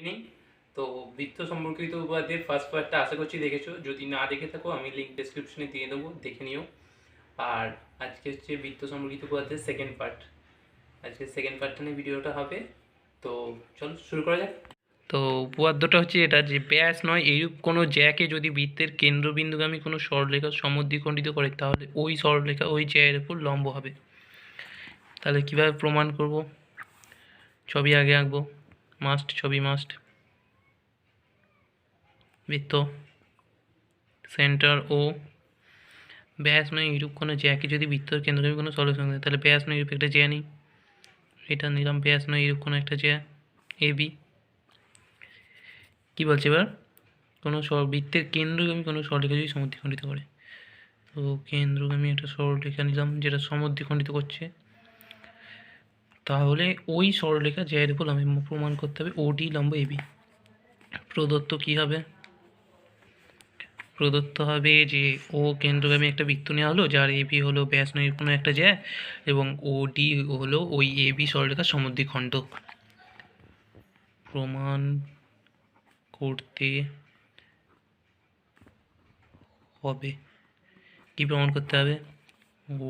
নেই। তো বৃত্ত সম্পর্কিত উপপাদ্যের ফার্স্ট পার্টটা আশা করছি দেখেছো, যদি না দেখে থাকো আমি লিঙ্ক ডেসক্রিপশনে দিয়ে দেবো, দেখে নিও। আর আজকে হচ্ছে বৃত্ত সম্পর্কিত উপপাদ্যের সেকেন্ড পার্ট, আজকে সেকেন্ড পার্টটা নিয়ে ভিডিওটা হবে। তো চলো শুরু করা যাক। তো উপপাদ্যটা হচ্ছে এটা যে ব্যাস নয় এইরূপ কোনো জ্যাকে যদি বৃত্তের কেন্দ্রবিন্দুগামী কোনো সরলরেখা সমদ্বিখণ্ডিত করে তাহলে ওই সরলরেখা ওই জ্যায়ের উপর লম্ব হবে। তাহলে কীভাবে প্রমাণ করব? ছবি আগে আঁকবো, মাস্ট, ছবি মাস্ট। বৃত্ত, সেন্টার ও, ব্যাস নয় এইরূপ কোনো জ্যাকে যদি বৃত্তের কেন্দ্রগামী কোনো সরলরেখা তাহলে ব্যাস নয় এইরূপ একটা জ্যা নিই, এটা নিলাম ব্যাস নয় এইরূপ কোনো একটা জ্যা এ বি। কী বলছে এবার? কোনো বৃত্তের কেন্দ্রগামী কোনো সরলরেখা যদি সমদ্বিখণ্ডিত করে, তো কেন্দ্রগামী একটা সরলরেখা নিলাম যেটা সমদ্বিখণ্ডিত করছে, তাহলে ওই সরলরেখা জ্যায়ের উপর আমি প্রমাণ করতে হবে ওডি লম্ব এবি। প্রদত্ত কী হবে? প্রদত্ত হবে যে ও কেন্দ্রগামী একটা বৃত্ত নেওয়া হলো যার এবি হলো ব্যাস নয় কোনো একটা জ্যা এবং ওডি হলো ওই এবি সরলরেখার সমদ্বিখণ্ডক। প্রমাণ করতে হবে, কি প্রমাণ করতে হবে?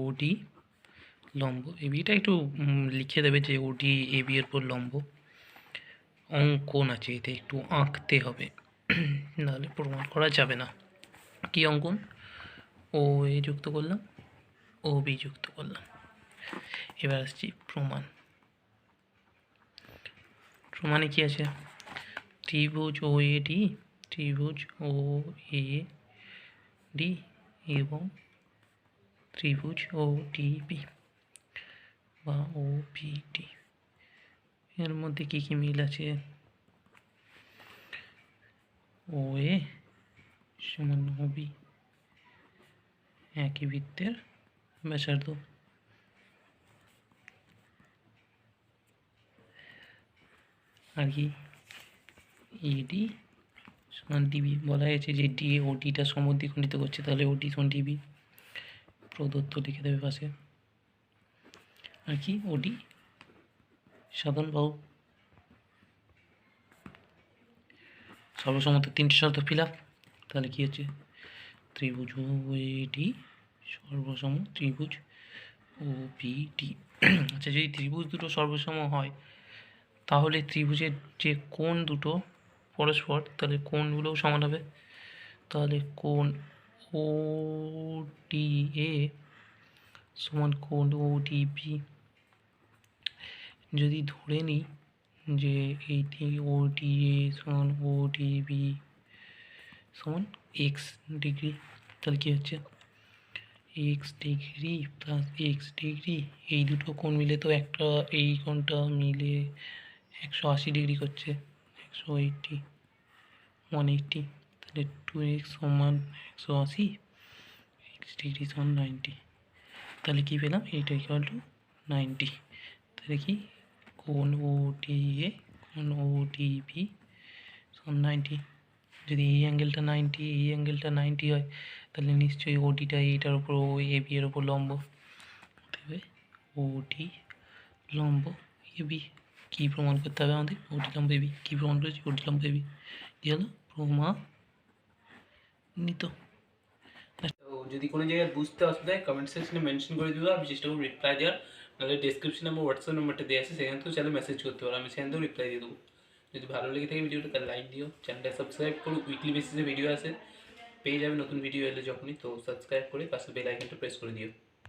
ওডি লম্ব এবিটা একটু লিখে দেবে যে ওডি এবি এর উপর লম্ব। অঙ্কন আছে, এতে একটু আঁকতে হবে, নাহলে প্রমাণ করা যাবে না। কি অঙ্কন? ও এ যুক্ত করলাম, ও বি যুক্ত করলাম। এবার আসছি প্রমাণ। প্রমাণে কি আছে? ত্রিভুজ ও এ ডি, ত্রিভুজ ও এ ডি এবং ত্রিভুজ ও ডিবি বা ও বি ডি, এর মধ্যে কি কি মিল আছে? ও এ সমান ও বি একই বৃত্তের ব্যাসার্ধ, আর কি ইডি সমান ডিবি। বলা হয়েছে যে ডি ও ডিটা সমদ্বিখণ্ডিত করছে, তাহলে ওডি সমান ডিবি। প্রদত্ত লিখে দেবে পাশে। আর কি ওডি সাধারণ বাহু। সর্বসম্মত তিনটে শর্ত ফিল আপ। তাহলে কি হচ্ছে? ত্রিভুজ ও ডি সর্বসম ত্রিভুজ ও বি ডি। আচ্ছা, যদি ত্রিভুজ দুটো সর্বসম হয় তাহলে ত্রিভুজের যে কোণ দুটো পরস্পর, তাহলে কোণগুলোও সমান হবে। তাহলে কোণ ও ডি এ সমান কোণ ও ডি বি। যদি ধরে নিই যে এইটি ও ডি এ সমান ও ডি বি সমান এক্স ডিগ্রি, তাহলে কী হচ্ছে? X degree plus x degree, এই দুটো কোণ মিলে তো একটা, এই কোণটা মিলে 180 ডিগ্রি করছে, 180 180, তাহলে 2x সমান 180, এক্স ডিগ্রি সমান 90। তাহলে কী পেলাম? এইটা ইকুয়াল টু 90। তাহলে কি কোণ ও ডি এ কোণ ও ডি বি সমান 90। যদি এই অ্যাঙ্গেলটা 90, এই অ্যাঙ্গেলটা 90 হয় তাহলে নিশ্চয়ই ওডিটা এইটার উপর, ও এ বি এর উপর লম্ব হবে। ওডি লম্ব এ বি। কী প্রমাণ করতে হবে আমাদের? ওডি লম্ব এ বি। কী প্রমাণ করেছি? ওডি লম্ব এ বি দিয়ে হলো প্রমাণিত। তো যদি কোনো জায়গায় বুঝতে অসুবিধা হয় কমেন্ট সেকশনে মেনশন করে দিও, আমি চেষ্টা করবো রিপ্লাই দেওয়ার। নাহলে ডেসক্রিপশনে আমার হোয়াটসঅ্যাপ নাম্বারটা দেওয়া আছে, সেখান থেকেও চাইলে মেসেজ করতে পারো, আমি সেখান থেকেও রিপ্লাই দিয়ে দেবো। যদি ভালো লেগে থাকে ভিডিওটা তাহলে লাইক দিও, চ্যানেলটা সাবস্ক্রাইব করো, উইকলি বেসিসে ভিডিও আসে, পেয়ে যাবে নতুন ভিডিও এলে যখনই। তো সাবস্ক্রাইব করে পাশে বেল আইকনটা প্রেস করে দিও।